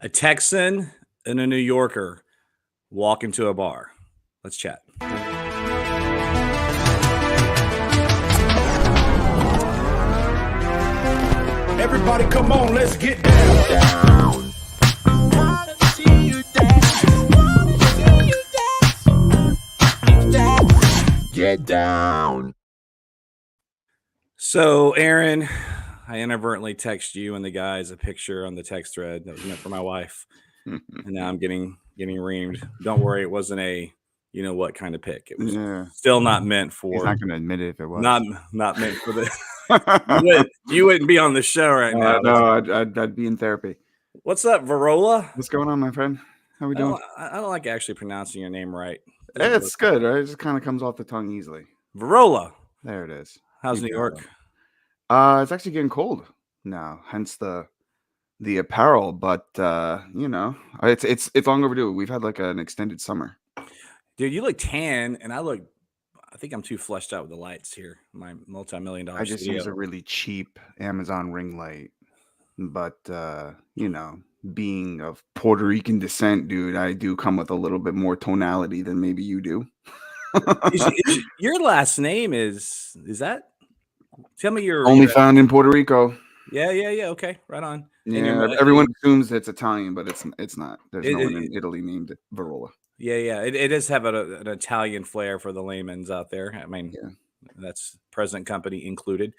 A Texan and a New Yorker walk into a bar. Let's chat. Everybody come on, let's get down. Get down. So, Aaron, I inadvertently texted you and the guys a picture on the text thread that was meant for my wife. And now I'm getting reamed. Don't worry, it wasn't a you know what kind of pic. It was still not meant for. He's not going to admit it if it was. Not meant for the. you wouldn't be on the show right now. No, I'd be in therapy. What's up, Virola? What's going on, my friend? How we doing? I don't like actually pronouncing your name right. It's good, right? It just kind of comes off the tongue easily. Virola. There it is. How's New York? It's actually getting cold now, hence the apparel. But you know, it's long overdue. We've had like an extended summer. Dude, you look tan, and I think I'm too fleshed out with the lights here. My multi-million-dollar I just studio. use a really cheap Amazon ring light. But you know, being of Puerto Rican descent, dude, I do come with a little bit more tonality than maybe you do. Your last name is that? Tell me your only found in Puerto Rico. Yeah. Okay, right on. Yeah, everyone assumes it's Italian, but it's not. There's no one in Italy named Virola. Yeah. It does have an Italian flair for the layman's out there. I mean, that's present company included.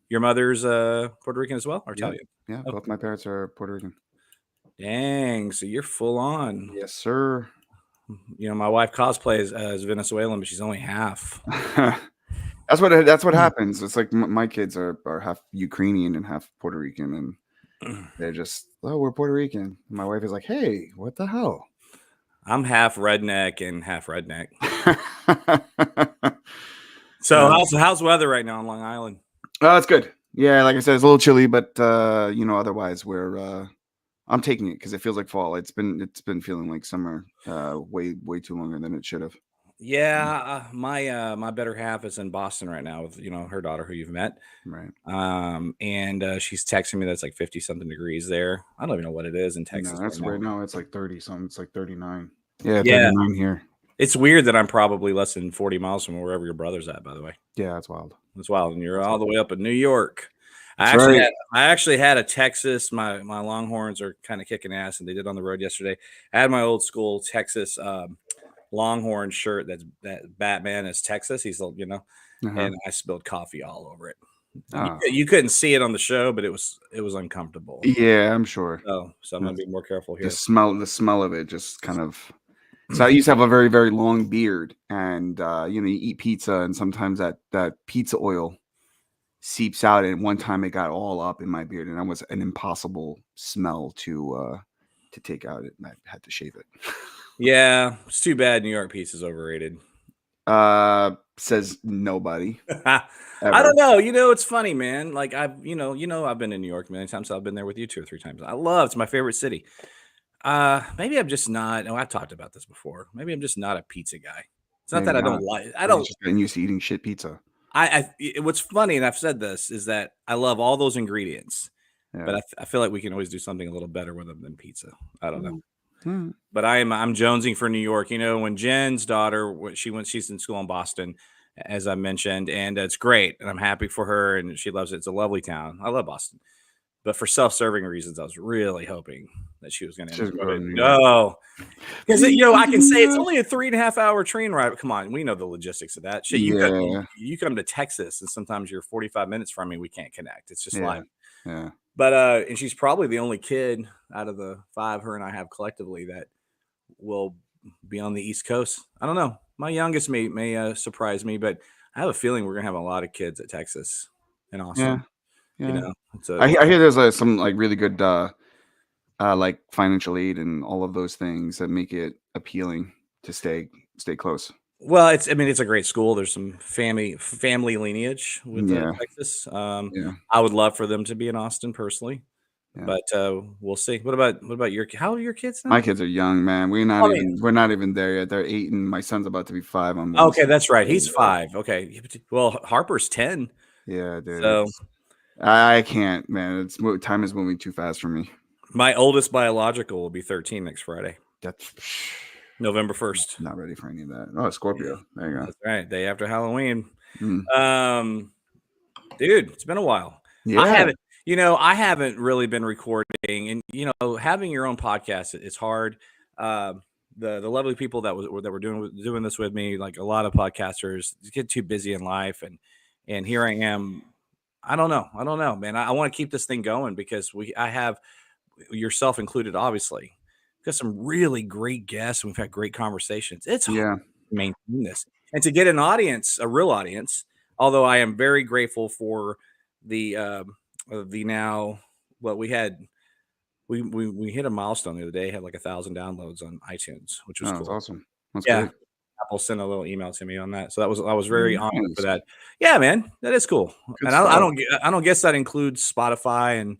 Your mother's Puerto Rican as well, or Italian? Yeah, both my parents are Puerto Rican. Dang, so you're full on. Yes, sir. You know, my wife cosplays as Venezuelan, but she's only half. That's what happens. It's like my kids are half Ukrainian and half Puerto Rican, and they're just, we're Puerto Rican. And my wife is like, hey, what the hell? I'm half redneck and half redneck. So how's weather right now on Long Island? Oh, it's good. Yeah, like I said, it's a little chilly, but you know, otherwise I'm taking it because it feels like fall. It's been feeling like summer way too longer than it should have. Yeah, my better half is in Boston right now with her daughter who you've met. Right. And she's texting me that's like 50 something degrees there. I don't even know what it is in Texas. No, that's right now it's like 30 something. It's like 39. Yeah, 39 here. It's weird that I'm probably less than 40 miles from wherever your brother's at, by the way. Yeah, that's wild. That's wild. And you're all the way up in New York. I actually had a Texas. My Longhorns are kind of kicking ass, and they did on the road yesterday. I had my old school Texas Longhorn shirt that Batman is Texas. He's and I spilled coffee all over it. You couldn't see it on the show, but it was uncomfortable. Yeah, I'm sure. So I'm gonna be more careful here. The smell of it just kind of. So I used to have a very, very long beard, and you eat pizza, and sometimes that pizza oil seeps out, and one time it got all up in my beard, and that was an impossible smell to take out. And I had to shave it. Yeah, it's too bad New York pizza's overrated. Says nobody. I don't know. It's funny, man. Like I've been in New York many times. I've been there with you 2 or 3 times. It's my favorite city. Maybe I'm just not. I've talked about this before. Maybe I'm just not a pizza guy. It's not that I don't like. I don't. Just getting used to eating shit pizza. What's funny, and I've said this, is that I love all those ingredients, but I feel like we can always do something a little better with them than pizza. I don't know. But I'm jonesing for New York. When Jen's daughter, she's in school in Boston, as I mentioned, and it's great, and I'm happy for her, and she loves it. It's a lovely town. I love Boston. But for self-serving reasons, I was really hoping that she was going to go. No, because I can say it's only a 3.5 hour train ride. But come on, we know the logistics of that shit. You come to Texas, and sometimes you're 45 minutes from me. We can't connect. It's just life. Yeah. But and she's probably the only kid out of the 5 her and I have collectively that will be on the East Coast. I don't know. My youngest may surprise me, but I have a feeling we're gonna have a lot of kids at Texas and Austin. Yeah. I hear there's some like really good like financial aid and all of those things that make it appealing to stay close. Well, it's a great school. There's some family lineage with Texas. I would love for them to be in Austin personally, but we'll see. What about your? How are your kids now? My kids are young, man. We're not even there yet. They're 8, and my son's about to be 5 on. Okay, that's right. He's 5. Okay, well, Harper's 10. Yeah, dude. So I can't, man. Time is moving too fast for me. My oldest biological will be 13 next Friday. That's November 1st. Not ready for any of that. Oh, Scorpio. There you go. That's right. Day after Halloween. Mm. Dude, it's been a while. Yeah. I haven't really been recording, and having your own podcast, it's hard. The lovely people that were doing this with me, like a lot of podcasters, get too busy in life, and here I am. I don't know, man. I want to keep this thing going because I have yourself included, obviously. We've got some really great guests, and we've had great conversations. It's hard to maintain this and to get an audience, a real audience. Although I am very grateful for the now what we had. We hit a milestone the other day. Had like 1,000 downloads on iTunes, which was cool. That's awesome. That's yeah. great. Apple sent a little email to me on that, so I was very honored for that. Yeah, man, that is cool. Good and I don't guess that includes Spotify and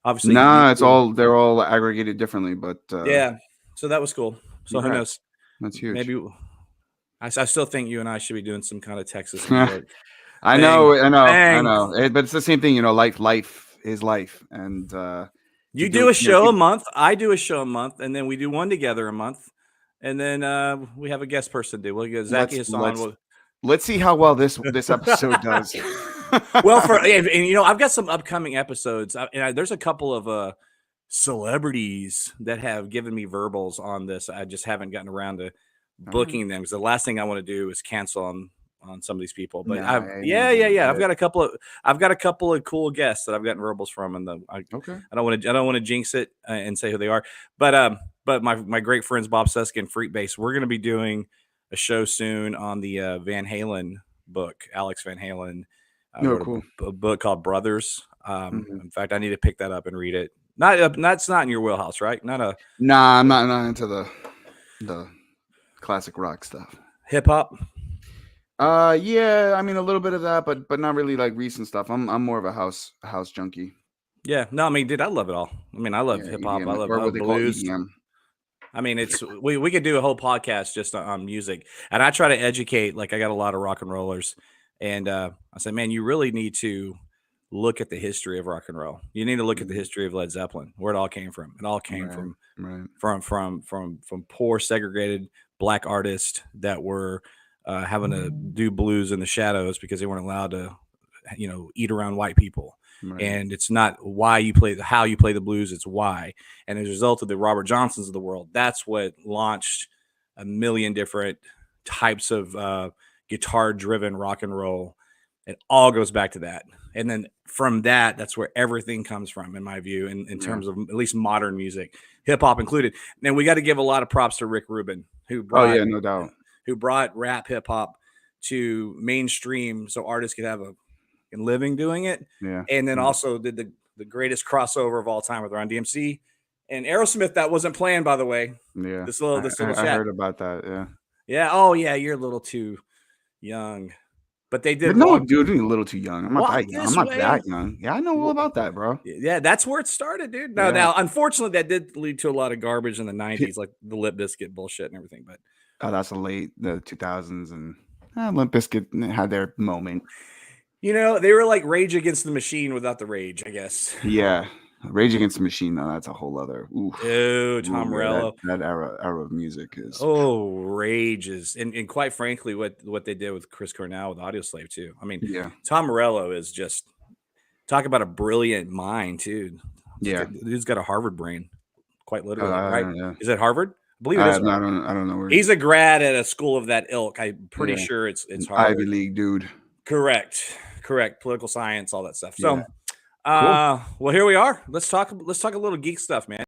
obviously. Nah, they're all aggregated differently, but yeah. So that was cool. So who knows? That's huge. Maybe I still think you and I should be doing some kind of Texas New York. I know. But it's the same thing, life is life. And you do a show a month, I do a show a month, and then we do one together a month, and then we have a guest person do. We'll get Zacchaeus on. Let's see how well this episode does. Well, I've got some upcoming episodes. There's a couple of celebrities that have given me verbals on this. I just haven't gotten around to booking them because the last thing I want to do is cancel on some of these people. But I've got a couple of cool guests that I've gotten verbals from, and I don't want to jinx it and say who they are. But my great friends Bob Suska and Freak Bass, we're going to be doing a show soon on the Van Halen book, Alex Van Halen. Cool. A book called Brothers. In fact, I need to pick that up and read it. That's not in your wheelhouse, right? Nah, I'm not into the classic rock stuff. Hip hop. Yeah, I mean a little bit of that, but not really like recent stuff. I'm more of a house junkie. Yeah, no, I mean, dude, I love it all. I mean, I love hip hop. I love blues. I mean, it's we could do a whole podcast just on music, and I try to educate. Like, I got a lot of rock and rollers, and I said, man, you really need to look at the history of rock and roll. You need to look at the history of Led Zeppelin, where it all came from. It all came from poor, segregated Black artists that were having to do blues in the shadows because they weren't allowed to, eat around white people. Right. And it's not how you play the blues, it's why. And as a result of the Robert Johnsons of the world, that's what launched a million different types of guitar-driven rock and roll. It all goes back to that. And then from that's where everything comes from, in my view, in terms of at least modern music, hip-hop included. And we got to give a lot of props to Rick Rubin, who brought, no doubt, who brought rap hip-hop to mainstream so artists could have a living doing it. Yeah. And then also did the greatest crossover of all time with Run DMC and Aerosmith. That wasn't planned, by the way. Yeah. This little chat. I heard about that. Yeah. Yeah. Oh yeah. You're a little too young, but they did. No, dude, you're a little too young. I'm not that young. I'm not that young. Yeah. I know all about that, bro. Yeah. That's where it started, dude. Now, unfortunately that did lead to a lot of garbage in the 90s, like the Lip Bizkit bullshit and everything, but that's the 2000s, and Limp Bizkit had their moment. They were like Rage Against the Machine without the rage, I guess. Yeah. Rage Against the Machine, though, that's a whole other. Tom Morello. That era of music is. Oh, Rage is. And quite frankly, what they did with Chris Cornell with Audioslave, too. I mean, Tom Morello is just. Talk about a brilliant mind, too. Yeah. Dude's got a Harvard brain, quite literally, right? Yeah. Is it Harvard? I believe it is. I don't know where. He's a grad at a school of that ilk. I'm pretty sure it's Harvard. Ivy League dude. Correct. Political science, all that stuff. So, cool. Well, here we are. Let's talk a little geek stuff, man.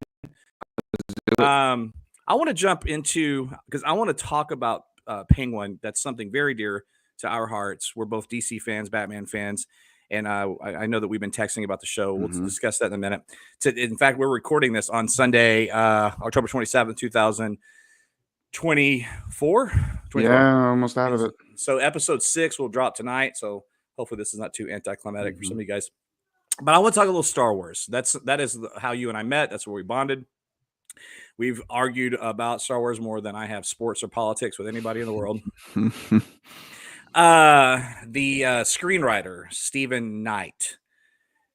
I want to jump into, because I want to talk about Penguin. That's something very dear to our hearts. We're both DC fans, Batman fans, and I know that we've been texting about the show. We'll discuss that in a minute. In fact, we're recording this on Sunday, October 27th, 2024. Yeah, almost out of it. So episode 6 will drop tonight. So hopefully this is not too anticlimactic for some of you guys. But I want to talk a little Star Wars. That is how you and I met. That's where we bonded. We've argued about Star Wars more than I have sports or politics with anybody in the world. The screenwriter Steven Knight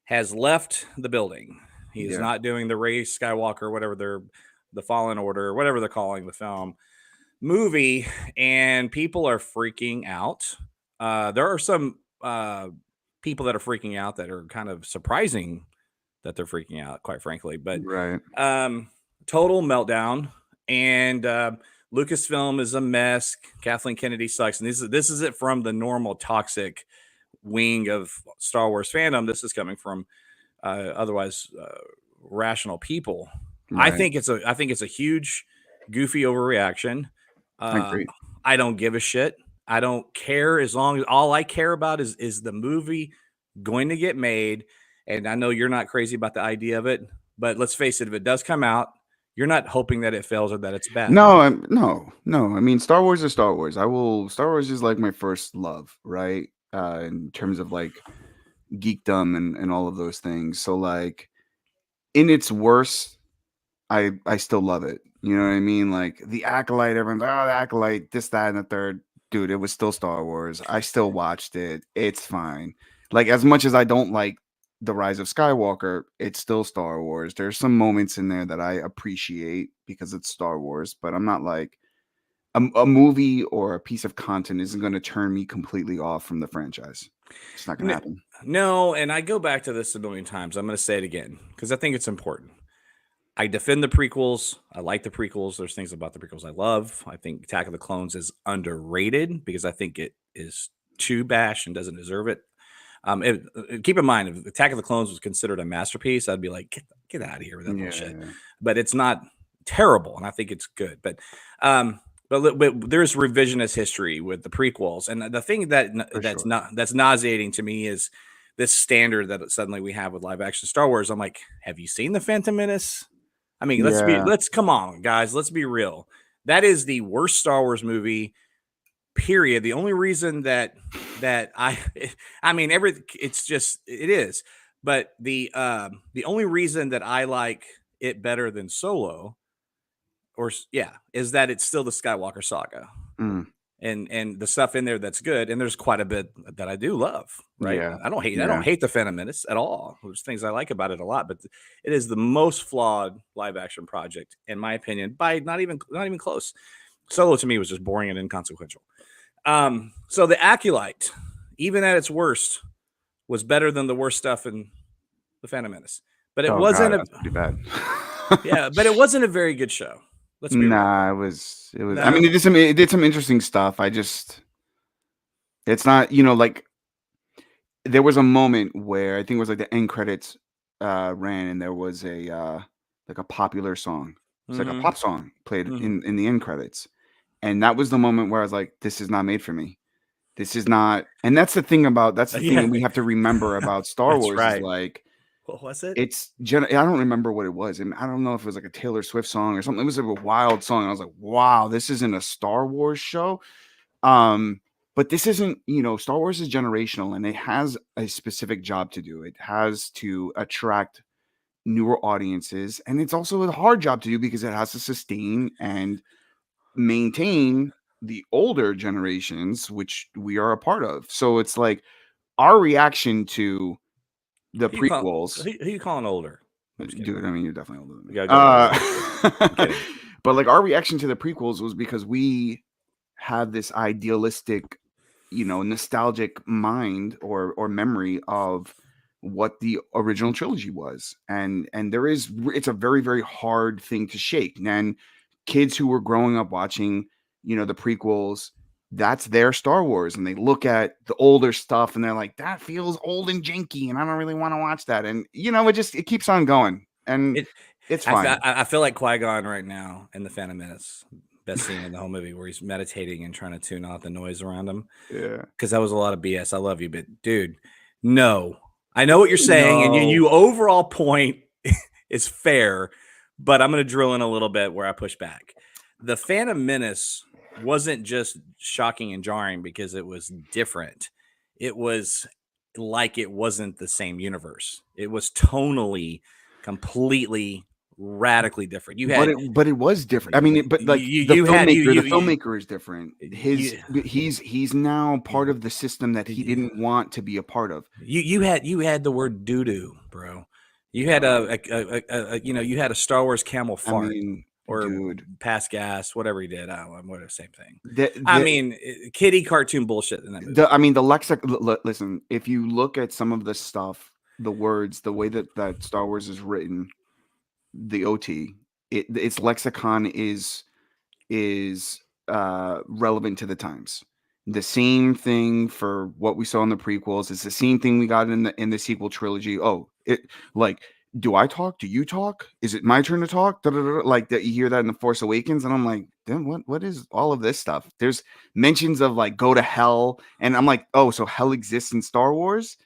has left the building. He is not doing the Rey Skywalker, whatever the Fallen Order, whatever they're calling the film movie, and people are freaking out. There are some people that are freaking out that are kind of surprising that they're freaking out, quite frankly. But total meltdown, and Lucasfilm is a mess. Kathleen Kennedy sucks, and this is it from the normal toxic wing of Star Wars fandom. This is coming from otherwise rational people. Right. I think it's a huge, goofy overreaction. I agree. I don't give a shit. I don't care, as long as all I care about is the movie going to get made. And I know you're not crazy about the idea of it, but let's face it, if it does come out, you're not hoping that it fails or that it's bad. No. I mean, Star Wars is Star Wars. Star Wars is like my first love, right? In terms of like geekdom and all of those things. So like in its worst, I still love it. You know what I mean? Like the Acolyte, everyone's like, oh, the Acolyte, this, that, and the third. Dude, it was still Star Wars. I still watched it. It's fine. Like, as much as I don't like The Rise of Skywalker, it's still Star Wars. There's some moments in there that I appreciate because it's Star Wars, but I'm not like a movie or a piece of content isn't going to turn me completely off from the franchise. It's not going to happen. No, and I go back to this a million times. I'm going to say it again because I think it's important. I defend the prequels. I like the prequels. There's things about the prequels I love. I think Attack of the Clones is underrated because I think it is too bash and doesn't deserve it. Keep in mind, if Attack of the Clones was considered a masterpiece, I'd be like, get out of here with that bullshit. Yeah. But it's not terrible, and I think it's good. But there's revisionist history with the prequels, and the thing that's nauseating to me is this standard that suddenly we have with live action Star Wars. I'm like, have you seen The Phantom Menace? I mean, let's come on, guys. Let's be real. That is the worst Star Wars movie, period. The only reason that I mean, it is. But the only reason that I like it better than Solo, is that it's still the Skywalker saga. And the stuff in there that's good, and there's quite a bit that I do love, right? Yeah. I don't hate the Phantom Menace at all. There's things I like about it a lot, but it is the most flawed live action project, in my opinion, by not even close. Solo to me was just boring and inconsequential. So the Acolyte, even at its worst, was better than the worst stuff in the Phantom Menace. But it wasn't pretty bad. Yeah, but it wasn't a very good show. Let's be real. It was. No. I mean, it did some interesting stuff. It's not, like there was a moment where I think it was like the end credits ran, and there was a popular song. It's like a pop song played in the end credits, and that was the moment where I was like, "This is not made for me. This is not." And that's the thing that we have to remember about Star Wars. Right. Is like. What was it? I don't remember what it was. And I don't know if it was like a Taylor Swift song or something. It was like a wild song. I was like, wow, this isn't a Star Wars show. But this isn't, Star Wars is generational, and it has a specific job to do. It has to attract newer audiences. And it's also a hard job to do because it has to sustain and maintain the older generations, which we are a part of. So it's like our reaction to the prequels. Who are you calling older? Dude, I mean, you're definitely older than me. But like our reaction to the prequels was because we have this idealistic, nostalgic mind or memory of what the original trilogy was. And it's a very, very hard thing to shake. And kids who were growing up watching, the prequels, that's their Star Wars, and they look at the older stuff and they're like, that feels old and janky, and I don't really want to watch that. And it keeps on going, and it's fine. I feel like Qui-Gon right now in the Phantom Menace, best scene in the whole movie, where he's meditating and trying to tune out the noise around him. Yeah, because that was a lot of BS. I love you, but dude, no, I know what you're saying, and you overall point is fair, but I'm going to drill in a little bit where I push back. The Phantom Menace wasn't just shocking and jarring because it was different. It was like it wasn't the same universe. It was tonally completely radically different. But it was different. I mean, the filmmaker is different. He's now part of the system that he didn't want to be a part of. You had the word doo-doo, bro. You had you had a Star Wars camel fart. I mean, or dude, pass gas, whatever he did. I don't know, what the same thing. I mean, kiddie cartoon bullshit in that movie. I mean, the listen, if you look at some of the stuff, the words, the way that Star Wars is written, the OT, its lexicon is relevant to the times. The same thing for what we saw in the prequels. It's the same thing we got in the sequel trilogy. Oh, do I talk? Do you talk? Is it my turn to talk? Like that, you hear that in The Force Awakens, and I'm like, damn, what is all of this stuff? There's mentions of like go to hell, and I'm like, oh, so hell exists in Star Wars?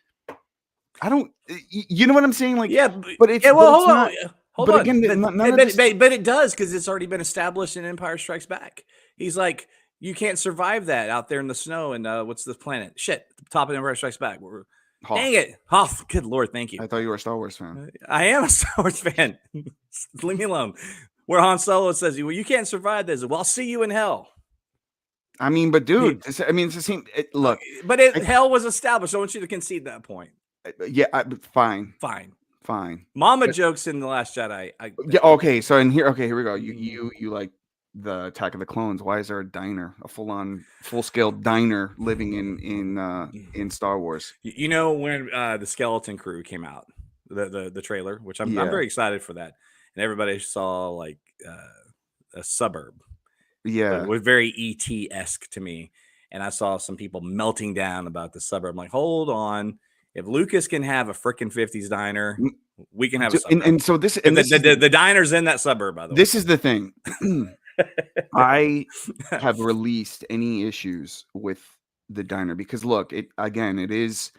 I don't, you know what I'm saying? Like, yeah, but it's hold not, on. Hold but on. again, but it does, because it's already been established in Empire Strikes Back. He's like, you can't survive that out there in the snow. And what's the planet? Shit, top of Empire Strikes Back. Dang it. Hoth. Good Lord. Thank you. I thought you were a Star Wars fan. I am a Star Wars fan. Leave me alone. Where Han Solo says, well, you can't survive this. Well, I'll see you in hell. I mean, but dude, it's the same. Look, but hell was established. I want you to concede that point. Yeah, fine. Mama jokes in The Last Jedi. Yeah, okay. So here we go. You like the Attack of the Clones. Why is there a diner, a full-scale diner living in Star Wars? You know, when the Skeleton Crew came out, the trailer, which I'm very excited for that, and everybody saw like a suburb. Yeah, it was very ET-esque to me, and I saw some people melting down about the suburb. I'm like, hold on. If Lucas can have a freaking 50s diner, we can have a suburb. And so the diner's in that suburb, by the way. This is the thing. I have released any issues with the diner because look, it is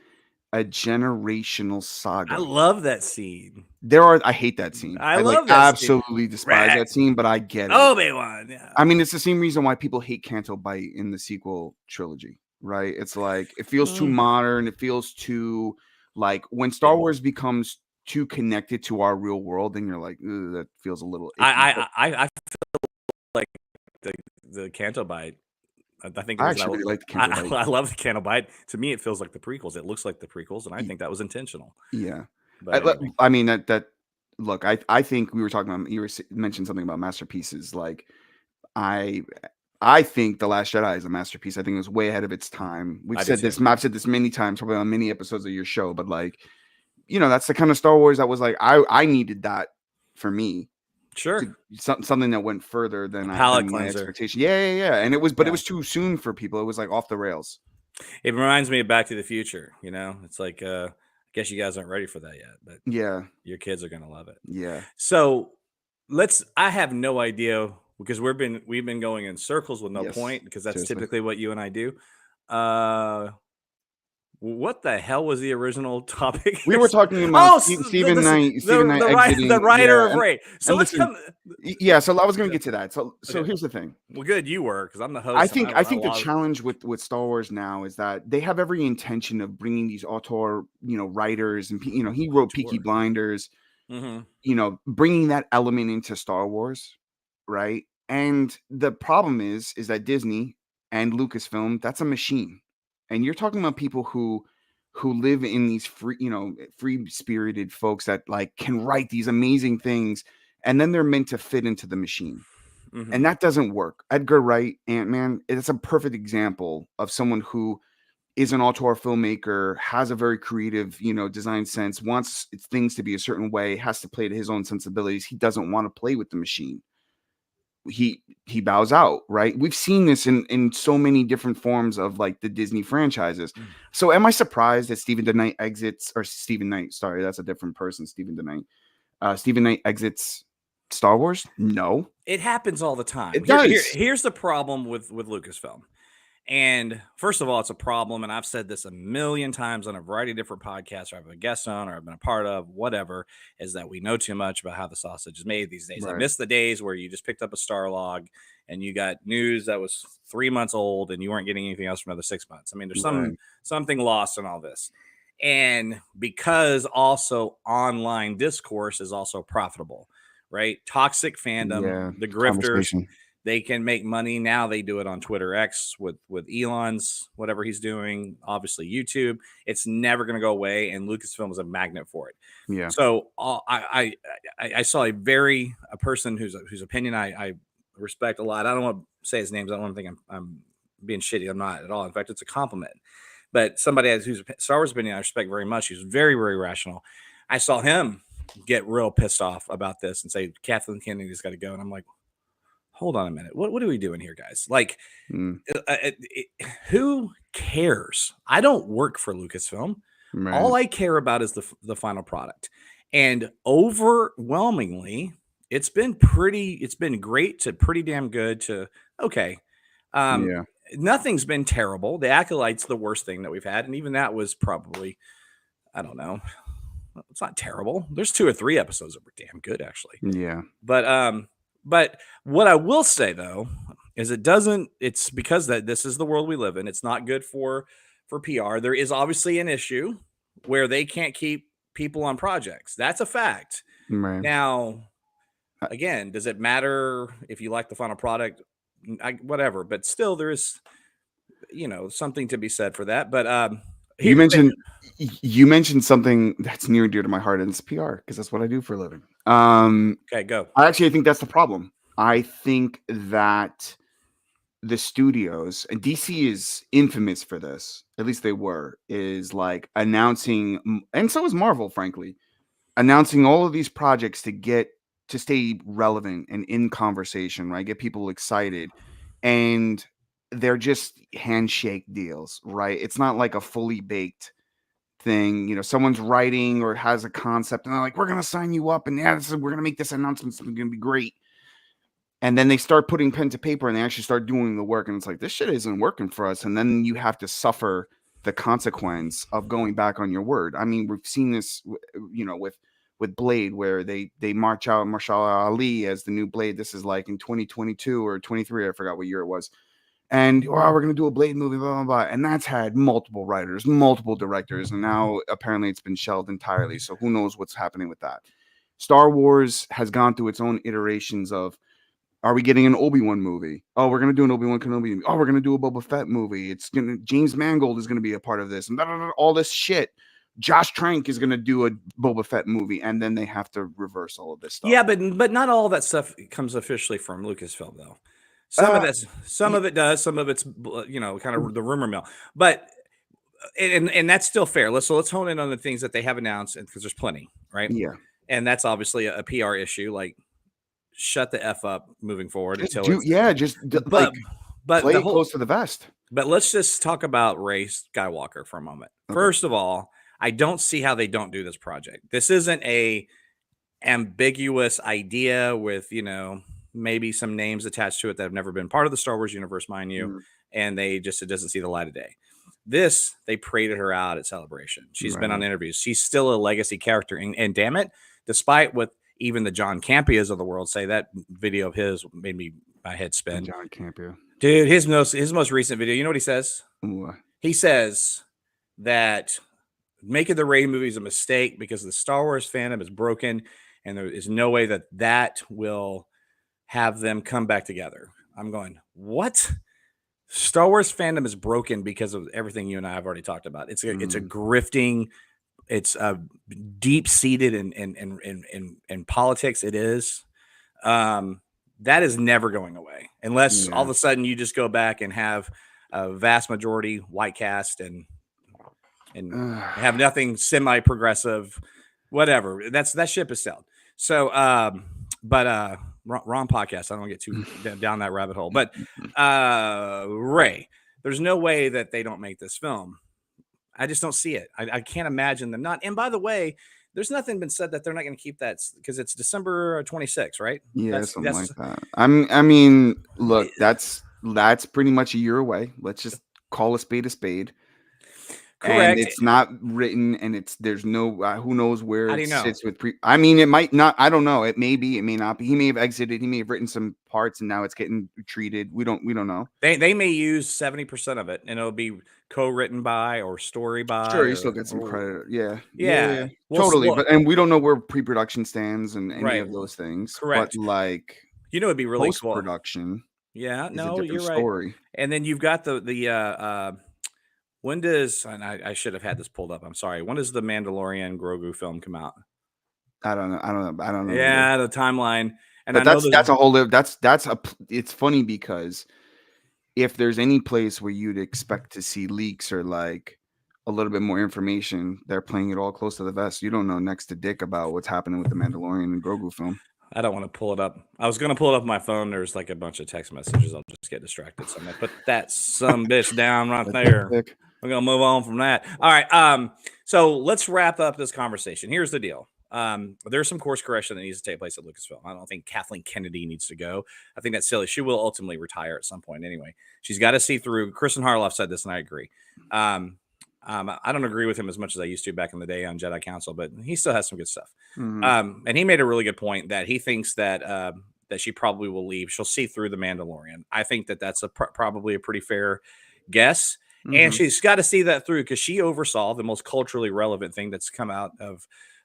a generational saga. I love that scene. I hate that scene. I love that absolutely despise that scene, but I get it. Obi-Wan, yeah. I mean, it's the same reason why people hate Canto Bight in the sequel trilogy. Right, it's like it feels too modern. It feels too like when Star Wars becomes too connected to our real world, then you're like, that feels a little. I feel like the Canto Bight. I think I actually really like the Canto Bight. I love the Canto Bight. To me, it feels like the prequels. It looks like the prequels, and I think that was intentional. Yeah, but anyway. I mean that. Look, I think we were talking about. You mentioned something about masterpieces. Like I think The Last Jedi is a masterpiece. I think it was way ahead of its time. I've said this many times, probably on many episodes of your show, but like, that's the kind of Star Wars that was like, I needed that for me. Sure. Something that went further than my expectation. Yeah. And it was it was too soon for people. It was like off the rails. It reminds me of Back to the Future. It's like, I guess you guys aren't ready for that yet, but yeah, your kids are going to love it. Yeah. So I have no idea, because we've been going in circles with no point, because that's typically what you and I do. What the hell was the original topic? We were talking about Steven Knight exiting. The writer of Rey. So let's come. Yeah, so I was going to get to that. So here's the thing. Well, good, you were, because I'm the host. I think the challenge with Star Wars now is that they have every intention of bringing these auteur, writers, and he wrote Peaky Blinders. Mm-hmm. Bringing that element into Star Wars, right? And the problem is that Disney and Lucasfilm, that's a machine. And you're talking about people who live in these free-spirited folks that like can write these amazing things, and then they're meant to fit into the machine. Mm-hmm. And that doesn't work. Edgar Wright, Ant-Man, it's a perfect example of someone who is an auteur filmmaker, has a very creative, design sense, wants things to be a certain way, has to play to his own sensibilities. He doesn't want to play with the machine. He bows out, right? We've seen this in so many different forms of like the Disney franchises. So am I surprised that Steven Knight sorry, that's a different person, Steven Knight exits Star Wars? No. It happens all the time. It does. Here's the problem with Lucasfilm. And first of all, it's a problem, and I've said this a million times on a variety of different podcasts, or I've been a guest on, or I've been a part of, whatever, is that we know too much about how the sausage is made these days. Right. I miss the days where you just picked up a Starlog and you got news that was 3 months old and you weren't getting anything else for another 6 months. I mean, there's something lost in all this. And because also online discourse is also profitable, right? Toxic fandom, the grifters, They can make money now. They do it on Twitter X with Elon's whatever he's doing. Obviously, YouTube. It's never going to go away, and Lucasfilm is a magnet for it. Yeah. So I saw a person whose opinion I respect a lot. I don't want to say his names. I don't want to think I'm being shitty. I'm not at all. In fact, it's a compliment. But somebody whose Star Wars opinion I respect very much. He's very, very rational. I saw him get real pissed off about this and say Kathleen Kennedy's got to go, and I'm like, hold on a minute. What are we doing here, guys? Like, who cares? I don't work for Lucasfilm. Right. All I care about is the final product. And overwhelmingly, it's been great to pretty damn good to okay. Nothing's been terrible. The Acolyte's the worst thing that we've had. And even that was probably, I don't know. It's not terrible. There's 2 or 3 episodes that were damn good, actually. Yeah. But what I will say though is it's because that this is the world we live in. It's not good for PR. There is obviously an issue where they can't keep people on projects. That's a fact. Right. Now, again, does it matter if you like the final product? Whatever, but still there is, something to be said for that. But you mentioned something that's near and dear to my heart, and it's PR, because that's what I do for a living. Okay, go. I think that's the problem. I think that the studios, and DC is infamous for this, at least they were, is like announcing, and so is Marvel, frankly, announcing all of these projects to stay relevant and in conversation, right? Get people excited. And they're just handshake deals, right? It's not like a fully baked thing. Someone's writing or has a concept and they're like, we're going to sign you up. And we're going to make this announcement. It's going to be great. And then they start putting pen to paper and they actually start doing the work. And it's like, this shit isn't working for us. And then you have to suffer the consequence of going back on your word. I mean, we've seen this, with Blade, where they march out Marshall Ali as the new Blade. This is like in 2022 or 23, I forgot what year it was. And we're going to do a Blade movie, blah, blah, blah. And that's had multiple writers, multiple directors. And now apparently it's been shelved entirely. So who knows what's happening with that. Star Wars has gone through its own iterations of, are we getting an Obi-Wan movie? Oh, we're going to do an Obi-Wan Kenobi movie. Oh, we're going to do a Boba Fett movie. James Mangold is going to be a part of this. And all this shit. Josh Trank is going to do a Boba Fett movie, and then they have to reverse all of this stuff. Yeah, but not all that stuff comes officially from Lucasfilm, though. Some of it does. Some of it's kind of the rumor mill. But and that's still fair. Let's hone in on the things that they have announced, because there's plenty, right? Yeah, and that's obviously a PR issue. Like, shut the F up moving forward but play it close to the vest. But let's just talk about Rey Skywalker for a moment. Okay. First of all, I don't see how they don't do this project. This isn't a ambiguous idea with, maybe some names attached to it that have never been part of the Star Wars universe, mind you, and it doesn't see the light of day. This, they paraded her out at Celebration. She's been on interviews. She's still a legacy character. And damn it, despite what even the John Campias of the world say, that video of his made my head spin. John Campia. Dude, his most recent video, you know what he says? What? He says that making the Rey movie is a mistake because the Star Wars fandom is broken, and there is no way that will have them come back together. I'm going, what? Star Wars fandom is broken because of everything you and I have already talked about. It's a grifting, it's deep-seated in politics. It is. That is never going away unless all of a sudden you just go back and have a vast majority white cast and have nothing semi-progressive, whatever. That ship is sailed. So, wrong podcast. I don't get too down that rabbit hole. But Rey, there's no way that they don't make this film. I just don't see it. I can't imagine them not. And by the way, there's nothing been said that they're not going to keep that because it's December 26th, right? Yeah, something like that. I mean, look, that's pretty much a year away. Let's just call a spade a spade. Correct. And it's not written, and there's no who knows where it sits with I mean, it might not. I don't know. It may be. It may not be. He may have exited. He may have written some parts, and now it's getting treated. We don't know. They may use 70% of it, and it'll be co-written by or story by. Sure, you still get some credit. Yeah. Totally. And we don't know where pre-production stands and any of those things. Correct. But like, it'd be really cool. Post-production. Yeah, is a no, different you're right. story. And then you've got when does, and I should have had this pulled up. I'm sorry. When does the Mandalorian Grogu film come out? I don't know. I don't know either. Yeah, the timeline. And I But know there's that's a whole. It's funny because if there's any place where you'd expect to see leaks or like a little bit more information, they're playing it all close to the vest. You don't know next to dick about what's happening with the Mandalorian and Grogu film. I don't want to pull it up. I was going to pull it up on my phone. There's like a bunch of text messages. I'll just get distracted. So I'm going to put that some bitch down right there. We're going to move on from that. All right. So let's wrap up this conversation. Here's the deal. There's some course correction that needs to take place at Lucasfilm. I don't think Kathleen Kennedy needs to go. I think that's silly. She will ultimately retire at some point anyway. She's got to see through. Kristen Harloff said this, and I agree. I don't agree with him as much as I used to back in the day on Jedi Council, but he still has some good stuff. Mm-hmm. And he made a really good point that he thinks that that she probably will leave. She'll see through the Mandalorian. I think that that's probably a pretty fair guess. Mm-hmm. And she's got to see that through because she oversaw the most culturally relevant thing that's come out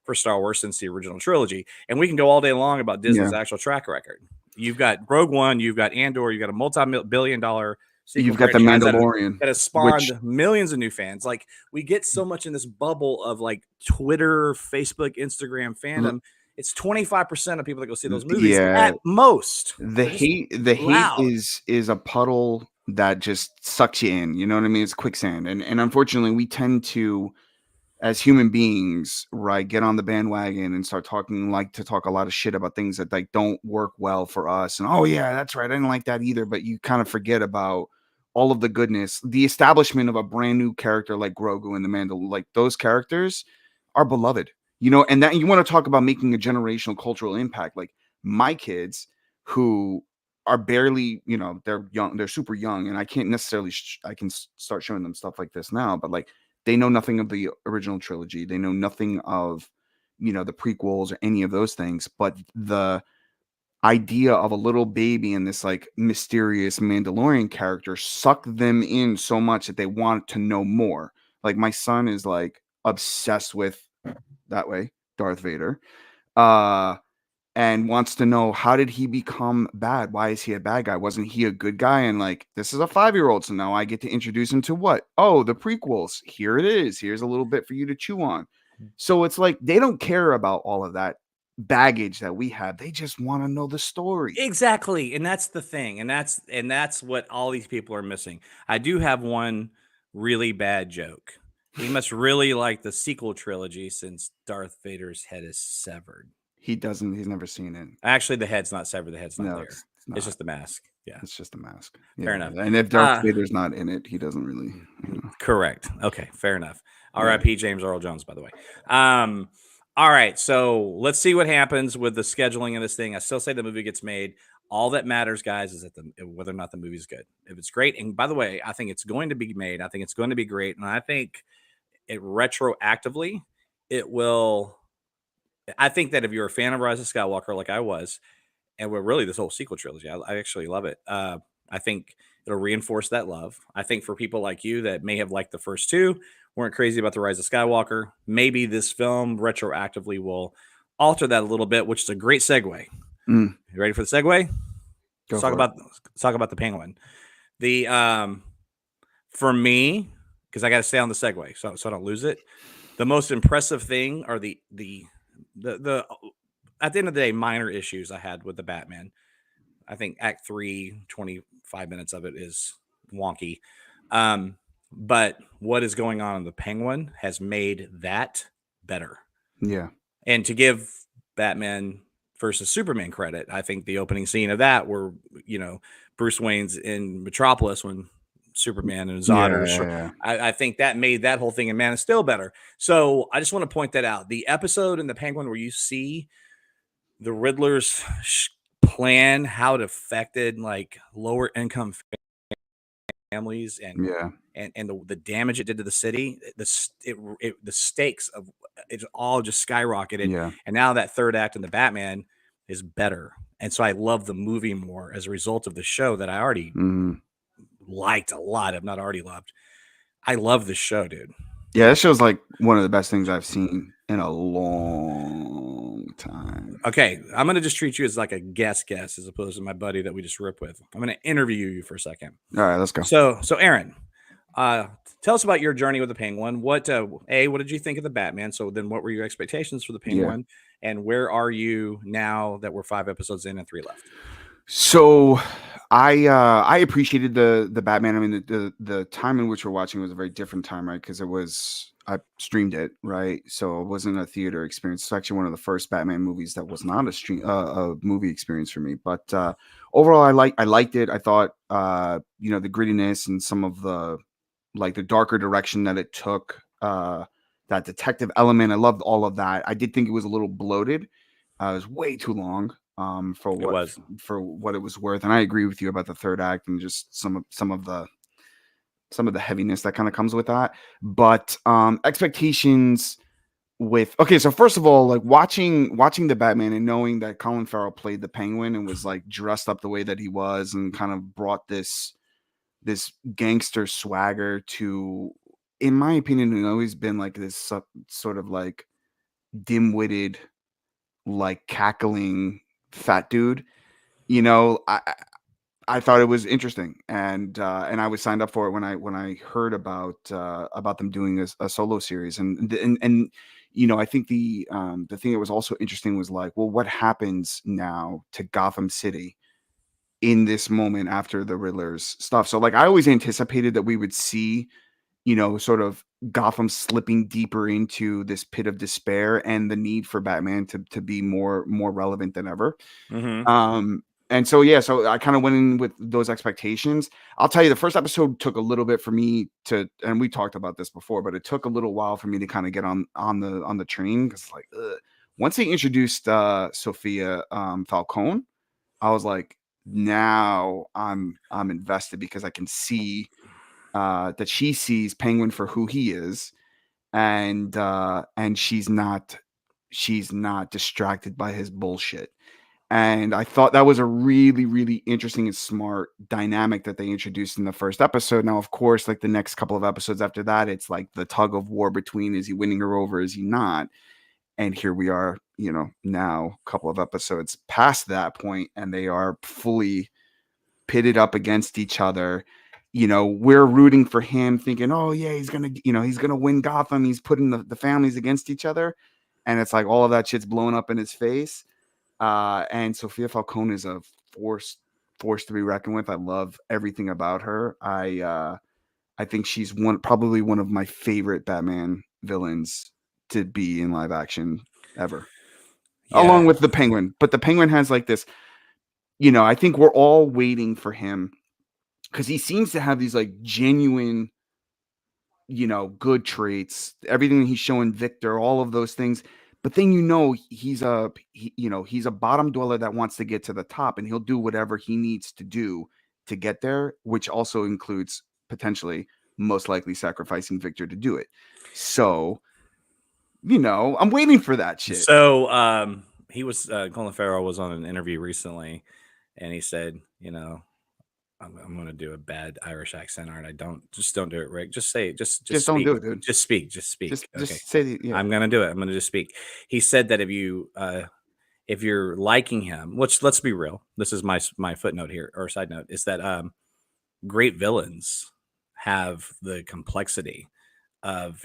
for Star Wars since the original trilogy. And we can go all day long about Disney's actual track record. You've got Rogue One, you've got Andor, you've got a multi-billion-dollar you've got the Mandalorian that has spawned millions of new fans. Like we get so much in this bubble of like Twitter, Facebook, Instagram fandom. It's 25% of people that go see those movies at most. The hate is a puddle that just sucks you in. You know what I mean? It's quicksand. And unfortunately we tend to, as human beings, right, get on the bandwagon and start talk a lot of shit about things that like don't work well for us. And oh yeah, that's right, I didn't like that either. But you kind of forget about all of the goodness, the establishment of a brand new character like Grogu and the Mandalorian. Like those characters are beloved, you know. And that you want to talk about making a generational cultural impact. Like my kids, who are barely, you know, they're young, they're super young, and I can't necessarily I can start showing them stuff like this now, but like they know nothing of the original trilogy. They know nothing of, you know, the prequels or any of those things. But the idea of a little baby and this like mysterious Mandalorian character sucked them in so much that they want to know more. Like my son is like obsessed with Darth Vader. And wants to know, how did he become bad? Why is he a bad guy? Wasn't he a good guy? And like, this is a 5-year-old, so now I get to introduce him to what? Oh, the prequels. Here it is. Here's a little bit for you to chew on. So it's like they don't care about all of that baggage that we have. They just want to know the story. Exactly. And that's the thing. And that's what all these people are missing. I do have one really bad joke. He must really like the sequel trilogy since Darth Vader's head is severed. He doesn't. He's never seen it. Actually, the head's not severed. The head's not there. It's just the mask. Yeah, it's just a mask. Fair enough. And if Darth Vader's not in it, he doesn't really. You know. Correct. Okay. Fair enough. R.I.P. James Earl Jones, by the way. All right. So let's see what happens with the scheduling of this thing. I still say the movie gets made. All that matters, guys, is whether or not the movie's good. If it's great, and by the way, I think it's going to be made. I think it's going to be great, and I think it retroactively it will. I think that if you're a fan of Rise of Skywalker like I was, and we're really this whole sequel trilogy, I actually love it. I think it'll reinforce that love. I think for people like you that may have liked the first two, weren't crazy about the Rise of Skywalker, maybe this film retroactively will alter that a little bit, which is a great segue. You ready for the segue? Let's talk about the Penguin. For me, because I got to stay on the segue so I don't lose it. The most impressive thing are the at the end of the day, minor issues I had with the Batman. I think Act 3, 25 minutes of it is wonky. But what is going on in the Penguin has made that better. Yeah. And to give Batman versus Superman credit, I think the opening scene of that where, you know, Bruce Wayne's in Metropolis when Superman and Zod I think that made that whole thing in Man of Steel better. So I just want to point that out. The episode in the Penguin where you see the Riddler's plan, how it affected like lower income families and the damage it did to the city, the stakes of it all just skyrocketed. And now that third act in the Batman is better. And so I love the movie more as a result of the show that I already liked a lot. I've not already loved. I love this show, dude. Yeah, that show's like one of the best things I've seen in a long time. Okay, I'm gonna just treat you as like a guest as opposed to my buddy that we just ripped with. I'm gonna interview you for a second. All right, let's go. So Aaron, tell us about your journey with the Penguin. What did you think of the Batman? So then, what were your expectations for the Penguin? And where are you now that we're 5 episodes in and 3 left? So I appreciated the Batman. I mean, the time in which we're watching was a very different time, right? Because I streamed it, right? So it wasn't a theater experience. It's actually one of the first Batman movies that was not a movie experience for me. But overall, I liked it. I thought the grittiness and some of the darker direction that it took, that detective element. I loved all of that. I did think it was a little bloated. It was way too long. For what it was worth, and I agree with you about the third act and just some of the heaviness that kind of comes with that. But expectations so first of all, like watching the Batman and knowing that Colin Farrell played the Penguin and was like dressed up the way that he was and kind of brought this gangster swagger to, in my opinion, it's always been like this sort of like dim-witted, like cackling fat dude. I thought it was interesting, and I was signed up for it when I heard about them doing a solo series, and I think the thing that was also interesting was like, well, what happens now to Gotham City in this moment after the Riddler's stuff? So like, I always anticipated that we would see, sort of Gotham slipping deeper into this pit of despair and the need for Batman to be more relevant than ever. Mm-hmm. And so I kind of went in with those expectations. I'll tell you, the first episode took a little bit for me and we talked about this before, but it took a little while for me to kind of get on the train, because like once they introduced Sophia Falcone, I was like, now I'm invested, because I can see that she sees Penguin for who he is, and she's not distracted by his bullshit. And I thought that was a really, really interesting and smart dynamic that they introduced in the first episode. Now, of course, like the next couple of episodes after that, it's like the tug of war between, is he winning her over, is he not? And here we are, now a couple of episodes past that point, and they are fully pitted up against each other. We're rooting for him, thinking, oh yeah, he's gonna win Gotham. He's putting the families against each other, and it's like all of that shit's blowing up in his face. And Sophia Falcone is a force to be reckoned with. I love everything about her. I think she's probably one of my favorite Batman villains to be in live action ever, along with the Penguin. But the Penguin has like this, I think we're all waiting for him, because he seems to have these like genuine, good traits, everything he's showing Victor, all of those things. But then, he's a bottom dweller that wants to get to the top, and he'll do whatever he needs to do to get there, which also includes potentially most likely sacrificing Victor to do it. So, I'm waiting for that shit. So he was Colin Farrell was on an interview recently, and he said, I'm going to do a bad Irish accent, aren't I? Don't do it, Rick. Just say it. Just don't do it, dude. Just speak. Just Okay. say it. Yeah. I'm going to do it. I'm going to just speak. He said that if you're liking him, which, let's be real, this is my footnote here, or side note, is that great villains have the complexity of,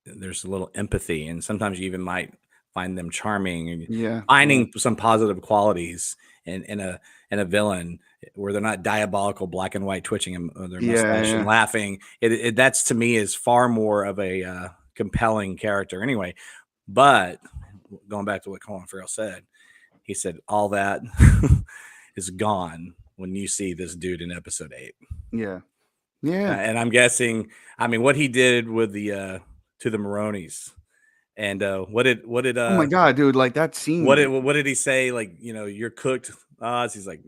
there's a little empathy, and sometimes you even might find them charming, and finding some positive qualities in a villain where they're not diabolical, black and white, twitching their mustache and laughing. That's, to me, is far more of a compelling character anyway. But going back to what Colin Farrell said, he said all that is gone when you see this dude in episode 8. Yeah. And I'm guessing, what he did with the to the Maronis, and what did oh my god, dude, like that scene. What did he say? Like, you're cooked, Oz. He's like,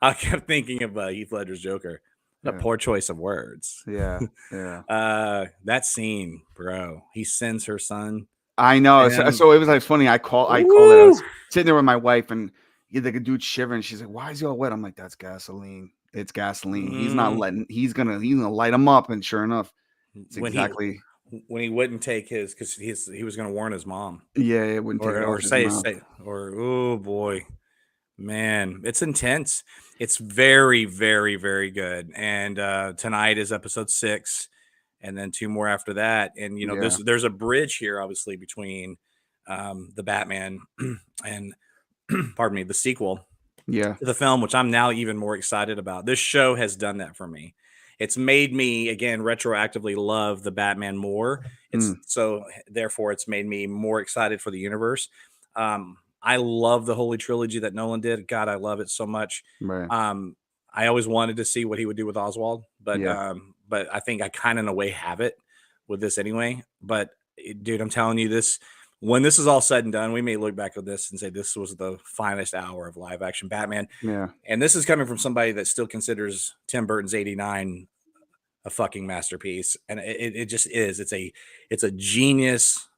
I kept thinking of Heath Ledger's Joker. A poor choice of words. Yeah. That scene, bro. He sends her son. I know. So it was like funny. I called it. I was sitting there with my wife, and like a dude shivering. She's like, "Why is he all wet?" I'm like, "That's gasoline. It's gasoline. He's gonna light him up." And sure enough, it's when he wouldn't take his because he was going to warn his mom Yeah, it wouldn't take it or off his mouth. oh boy, man, it's intense. It's very, very, very good. And tonight is episode 6, and then 2 more after that. And Yeah. there's a bridge here, obviously, between the Batman and pardon me, the sequel Yeah. to the film, which I'm now even more excited about. This show has done that for me. It's made me again retroactively love the Batman more. It's so therefore it's made me more excited for the universe. I love the Holy Trilogy that Nolan did. God, I love it so much. Right. I always wanted to see what he would do with Oswald, but Yeah. but I think I kind of in a way have it with this anyway. But dude, I'm telling you this. When this is all said and done, we may look back at this and say this was the finest hour of live action Batman. Yeah. And this is coming from somebody that still considers Tim Burton's 89 a fucking masterpiece. And it just is. It's a genius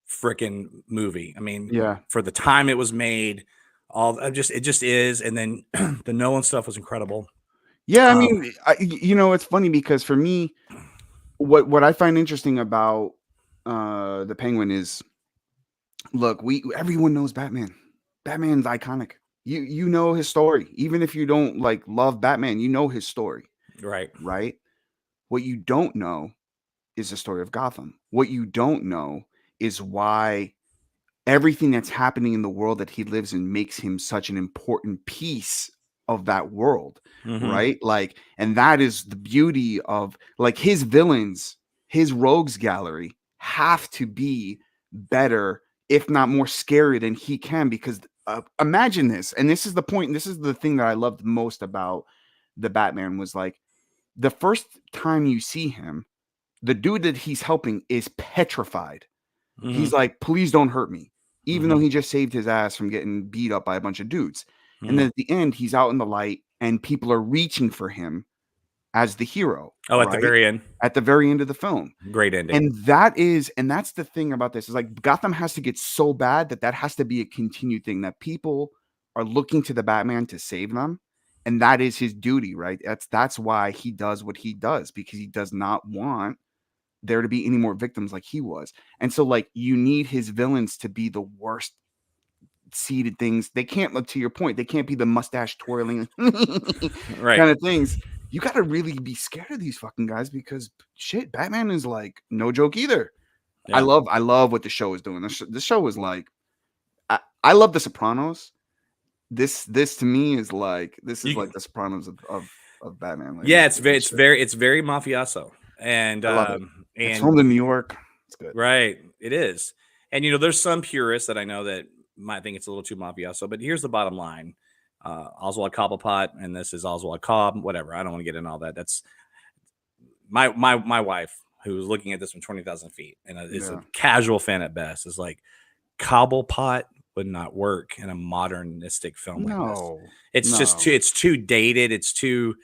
freaking movie. I mean, Yeah. for the time it was made, it just is. And then the Nolan stuff was incredible. Yeah, I mean, it's funny because for me, what I find interesting about the Penguin is, look, everyone knows Batman. Batman's iconic. You know his story, even if you don't love Batman. You know his story, Right. right? What you don't know is the story of Gotham. What you don't know is why everything that's happening in the world that he lives in makes him such an important piece of that world, right? And that is the beauty of his villains, his rogues gallery have to be better, if not more scary than he can, because imagine this. And this is the point. And this is the thing that I loved most about the Batman was the first time you see him, the dude that he's helping is petrified. He's like, please don't hurt me. Even though he just saved his ass from getting beat up by a bunch of dudes. And then at the end, he's out in the light and people are reaching for him as the hero. Oh, at the very end. At the very end of the film. Great ending. And that's the thing about this is Gotham has to get so bad that has to be a continued thing, that people are looking to the Batman to save them. And that is his duty, right? That's why he does what he does, because he does not want there to be any more victims like he was. And so you need his villains to be the worst seeded things. They can't, to your point, they can't be the mustache twirling right kind of things. You got to really be scared of these fucking guys, because shit, Batman is no joke either. Yeah. I love what the show is doing. The show is I love The Sopranos. This to me is this is The Sopranos of Batman. Yeah, it's very mafioso. And I love it. It's filmed in New York. It's good. Right. It is. And there's some purists that I know that might think it's a little too mafioso, but here's the bottom line. Oswald Cobblepot, and this is Oswald Cobb, whatever. I don't want to get into all that. That's my wife, who's looking at this from 20,000 feet and is a casual fan at best, is like, Cobblepot would not work in a modernistic film like this. It's it's too dated. It's too,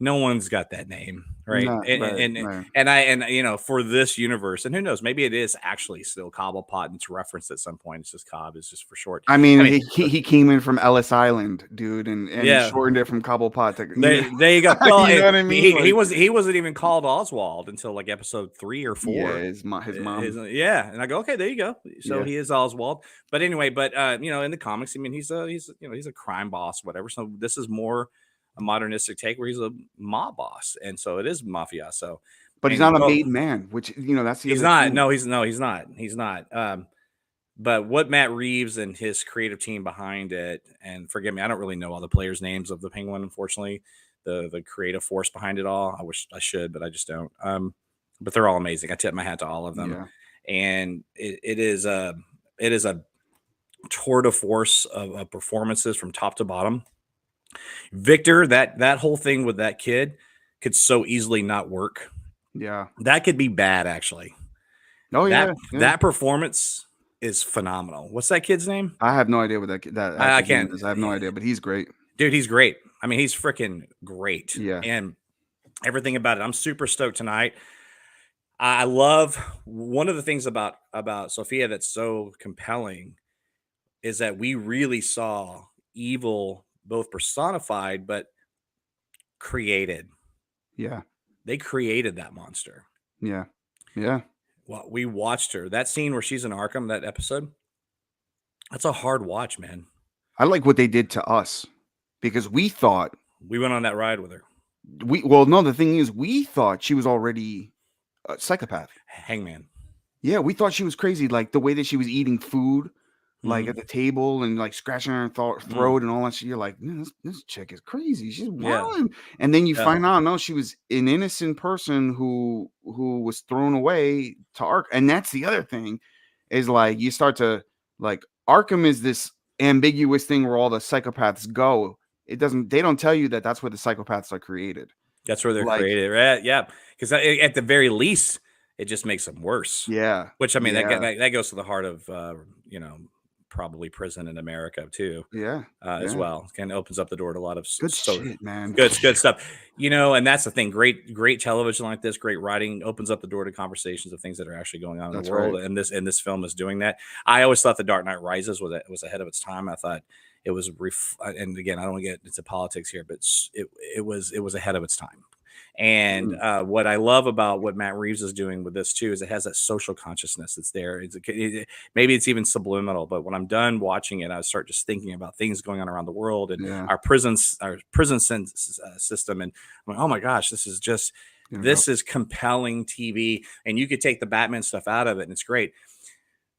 no one's got that name, right? And for this universe, and who knows, maybe it is actually still Cobblepot and it's referenced at some point. It's just Cobb is just for short. I mean he came in from Ellis Island, dude, and shortened it from Cobblepot to there you go. Well, you know what I mean? He wasn't even called Oswald until episode 3 or 4. Yeah, his mom. And I go, okay, there you go. So he is Oswald. But anyway, in the comics, I mean, he's a crime boss, whatever. So this is more a modernistic take where he's a mob boss, and so it is mafioso. But he's not a made man, which that's the he's not. Thing. No, he's not. He's not. But what Matt Reeves and his creative team behind it, and forgive me, I don't really know all the players' names of the Penguin, unfortunately. The creative force behind it all. I wish I should, but I just don't. But they're all amazing. I tip my hat to all of them, and it is a tour de force of performances from top to bottom. Victor, that whole thing with that kid could so easily not work. Yeah, that could be bad, actually. Oh that performance is phenomenal. What's that kid's name? I have no idea what that I can't. Is. I have no idea, but he's great, dude. He's great. I mean, he's freaking great. Yeah, and everything about it. I'm super stoked tonight. I love one of the things about Sophia that's so compelling is that we really saw evil both personified but created. Yeah. They created that monster. Yeah. Well, we watched her. That scene where she's in Arkham, that episode, that's a hard watch, man. I like what they did to us because we thought we went on that ride with her. No, the thing is, we thought she was already a psychopath. Hangman. Yeah, we thought she was crazy. Like the way that she was eating food, like at the table and like scratching her throat and all that shit. You're like, man, this chick is crazy. She's wild. And then you find out, no, she was an innocent person who was thrown away to Arkham. And that's the other thing is like you start to like Arkham is this ambiguous thing where all the psychopaths go. They don't tell you that that's where the psychopaths are created. That's where they're created, right? Yeah, because at the very least, it just makes them worse. Yeah, which I mean that goes to the heart of probably prison in America too. As well, and opens up the door to a lot of good shit, man. Good stuff. And that's the thing. Great television like this, great writing opens up the door to conversations of things that are actually going on in the world. Right. And this film is doing that. I always thought The Dark Knight Rises was ahead of its time. I thought it was, and again, I don't want to get into politics here, but it was ahead of its time. And what I love about what Matt Reeves is doing with this too is it has that social consciousness that's there. Maybe it's even subliminal, but when I'm done watching it, I start just thinking about things going on around the world and our prison system. And I'm like, oh my gosh, this is compelling TV. And you could take the Batman stuff out of it, and it's great.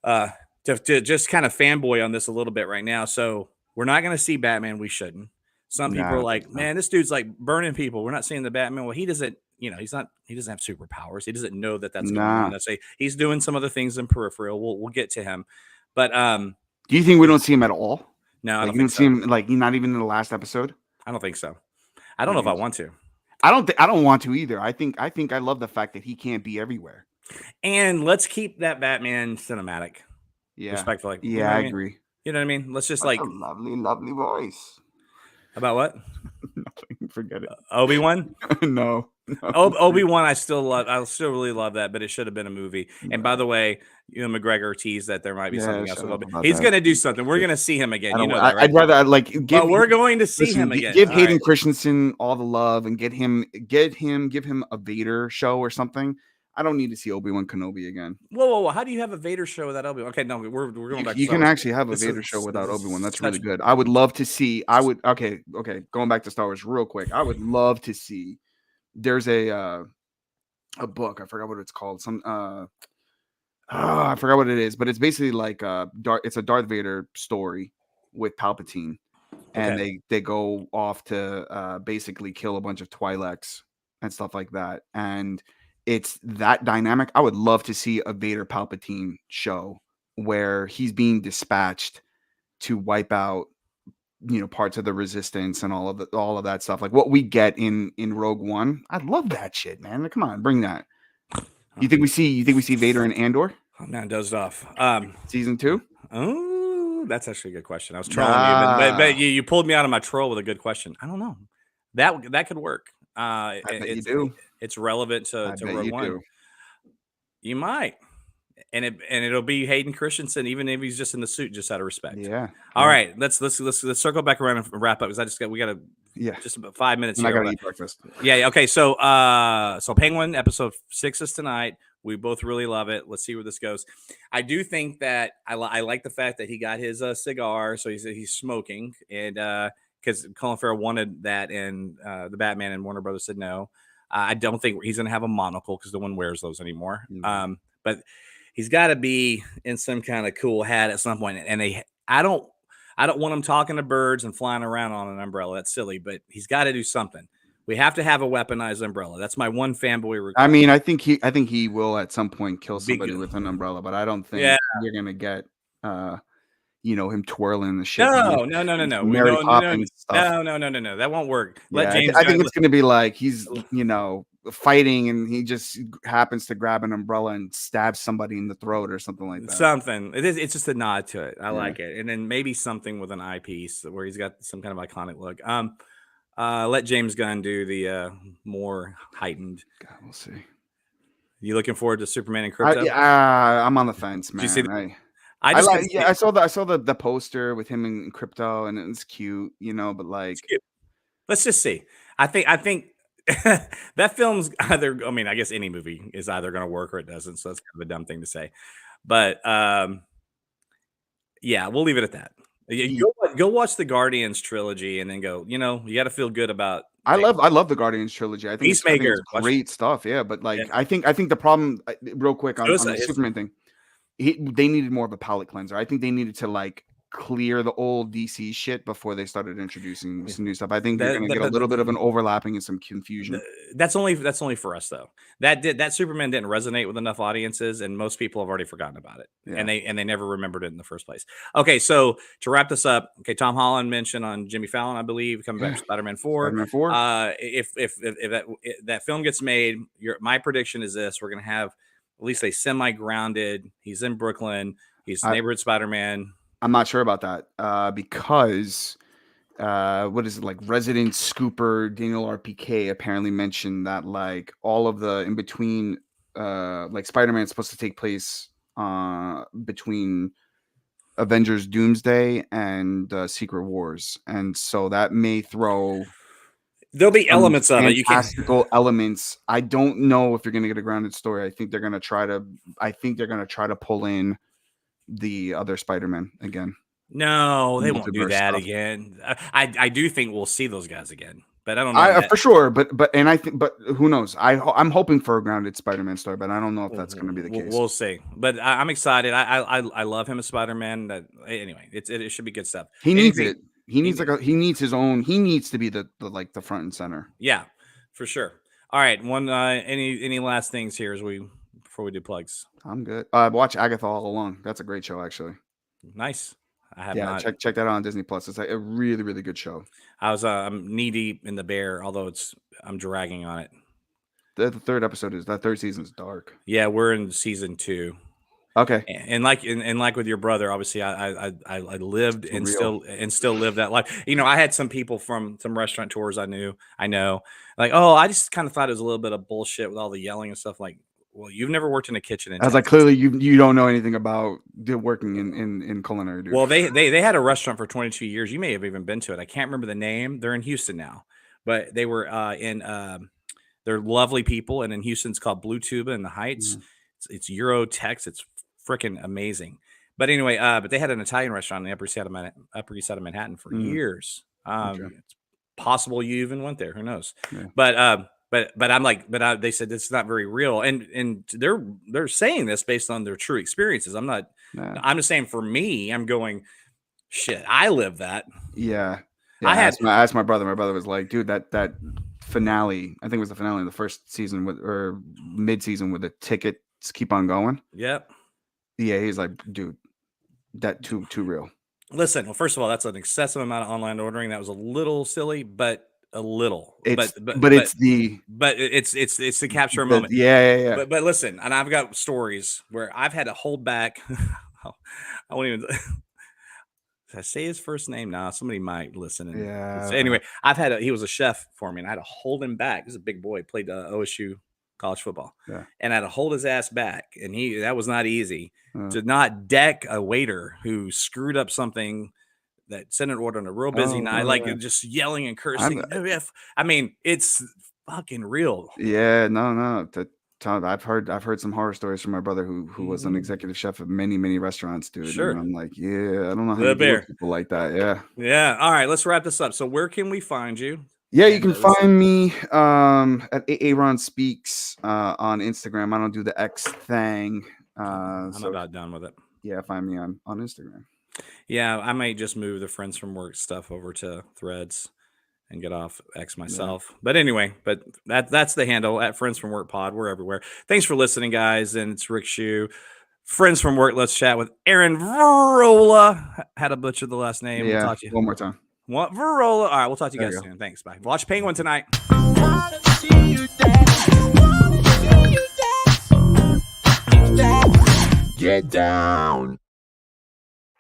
To just kind of fanboy on this a little bit right now. So we're not going to see Batman. We shouldn't. Some people are like, man, this dude's like burning people. We're not seeing the Batman. Well, he doesn't, he doesn't have superpowers. He doesn't know that that's going on. He's doing some other things in peripheral. We'll get to him. But do you think we don't see him at all? No, I don't think so. See him like not even in the last episode. I don't think so. I don't know if I want to. I don't want to either. I think I love the fact that he can't be everywhere. And let's keep that Batman cinematic. Yeah, respectfully. Yeah, I agree. You know what I mean? Let's just a lovely voice. About what? Nothing. Forget it. Obi-Wan? No. Obi-Wan, I still really love that, but it should have been a movie. And by the way, McGregor teased that there might be something else. He's going to do something. We're going to see him again. That, right? I'd rather we're going to see him again. Give Hayden Christensen all the love and give him a Vader show or something. I don't need to see Obi-Wan Kenobi again. Whoa! How do you have a Vader show without Obi-Wan? Okay, no, we're going back. You can actually have a Vader show without Obi-Wan. That's really good. I would love to see. Okay. Going back to Star Wars real quick. I would love to see. There's a book. I forgot what it's called. I forgot what it is, but it's basically like it's a Darth Vader story with Palpatine, and they go off to basically kill a bunch of Twi'leks and stuff like that, and it's that dynamic. I would love to see a Vader Palpatine show where he's being dispatched to wipe out, parts of the Resistance and all of that stuff. Like what we get in Rogue One. I love that shit, man. Like, come on, bring that. You think we see Vader in Andor? Oh man, dozed off. Season 2? Oh, that's actually a good question. I was trolling you, but you pulled me out of my troll with a good question. I don't know. That could work. I bet you do. It's relevant to Rogue One. Do. You might, and it'll be Hayden Christensen, even if he's just in the suit, just out of respect. Yeah. All right, let's circle back around and wrap up because we got just about 5 minutes. I got to eat breakfast. Yeah. Okay. So Penguin episode 6 is tonight. We both really love it. Let's see where this goes. I do think that I like the fact that he got his cigar, so he's smoking, and because Colin Farrell wanted that, and the Batman and Warner Brothers said no. I don't think he's going to have a monocle because no one wears those anymore. Mm-hmm. But he's got to be in some kind of cool hat at some point. And I don't want him talking to birds and flying around on an umbrella. That's silly, but he's got to do something. We have to have a weaponized umbrella. That's my one fanboy request. I mean, I think he will at some point kill somebody with an umbrella, but I don't think you're going to get him twirling the shit. No. Mary Poppins stuff. No. That won't work. I think it's going to be like he's, fighting and he just happens to grab an umbrella and stab somebody in the throat or something like that. Something. It's just a nod to it. I like it. And then maybe something with an eyepiece where he's got some kind of iconic look. Let James Gunn do the more heightened. God, we'll see. You looking forward to Superman and Krypto? I'm on the fence, man. Did you see I saw the poster with him in Krypto, and it's cute, but like, let's just see. I think that film's either. I mean, I guess any movie is either going to work or it doesn't. So that's kind of a dumb thing to say. But yeah, we'll leave it at that. Go watch the Guardians trilogy and then go. You got to feel good about. I love the Guardians trilogy. I think Peacemaker, it's great stuff. Yeah, but like I think the problem, real quick on the Superman thing, they needed more of a palate cleanser. I think they needed to like clear the old DC shit before they started introducing some new stuff. I think they're going to get a little bit of an overlapping and some confusion. That's only for us though. That Superman didn't resonate with enough audiences, and most people have already forgotten about it, and they never remembered it in the first place. Okay, so to wrap this up, Tom Holland mentioned on Jimmy Fallon, I believe, coming back to Spider-Man 4. If that film gets made, my prediction is this: we're going to have at least a semi-grounded. He's in Brooklyn. He's neighborhood Spider-Man. I'm not sure about that because what is it, like resident scooper Daniel RPK apparently mentioned that like all of the in between like Spider-Man is supposed to take place between Avengers Doomsday and Secret Wars, and so that may throw. There'll be elements of it. Fantastical elements. I don't know if you're going to get a grounded story. I think they're going to try to pull in the other Spider-Man again. No, they won't do that again. I do think we'll see those guys again, but I don't know for sure. But who knows? I'm hoping for a grounded Spider-Man story, but I don't know if that's going to be the case. We'll see. But I'm excited. I love him as Spider-Man. Anyway, it should be good stuff. He needs it. He needs his own. He needs to be the front and center. Yeah, for sure. All right. Any last things here before we do plugs? I'm good. Watch Agatha All Along. That's a great show, actually. Nice. I have not. Check that out on Disney Plus. It's like a really, really good show. I'm knee deep in The Bear, although I'm dragging on it. The third season is dark. Yeah, we're in season 2. Okay. And like with your brother, obviously I lived and still live that life. I had some people from some restaurateurs I know, like, oh, I just kind of thought it was a little bit of bullshit with all the yelling and stuff. Like, well, you've never worked in a kitchen. I was like, clearly you don't know anything about working in culinary. Dude. Well, they had a restaurant for 22 years. You may have even been to it. I can't remember the name. They're in Houston now, but they were they're lovely people. And in Houston, it's called Blue Tuba in the Heights. It's Euro Tex. It's freaking amazing. But anyway, but they had an Italian restaurant in the Upper East Side of Manhattan for years. It's possible you even went there. Who knows? Yeah. But I'm like, they said it's not very real, and they're saying this based on their true experiences. I'm not. Nah. I'm just saying for me, I'm going, shit. I live that. Yeah. I asked my brother. My brother was like, dude, that finale. I think it was the finale in the first season or mid-season with the tickets keep on going. Yep. Yeah, he's like, dude, that too real. Listen, well, first of all, that's an excessive amount of online ordering. That was a little silly, but. A little, it's to capture a moment. Yeah. But listen, and I've got stories where I've had to hold back. I won't even. Did I say his first name? Nah, somebody might listen. Anyway, he was a chef for me, and I had to hold him back. He's a big boy. Played OSU college football, and I had to hold his ass back, and that was not easy to not deck a waiter who screwed up something. That sent an order on a real busy night, just yelling and cursing. I mean, it's fucking real. Yeah, no. I've heard some horror stories from my brother who was an executive chef of many, many restaurants, dude. Sure. And I'm like, yeah, I don't know how to deal with people like that. Yeah. Yeah. All right, let's wrap this up. So where can we find you? Yeah, you can find me at Aaron Speaks on Instagram. I don't do the X thing. I'm about done with it. Yeah, find me on Instagram. Yeah, I might just move the Friends from Work stuff over to Threads and get off X myself. Yeah. But anyway, that's the handle at Friends from Work Pod. We're everywhere. Thanks for listening, guys. And it's Rick Shew. Friends from Work. Let's chat with Aaron Virola. Had to butcher the last name. Yeah, we'll talk to you. One more time. What? Virola. All right, we'll talk to you guys soon. Thanks. Bye. Watch Penguin tonight. Get down.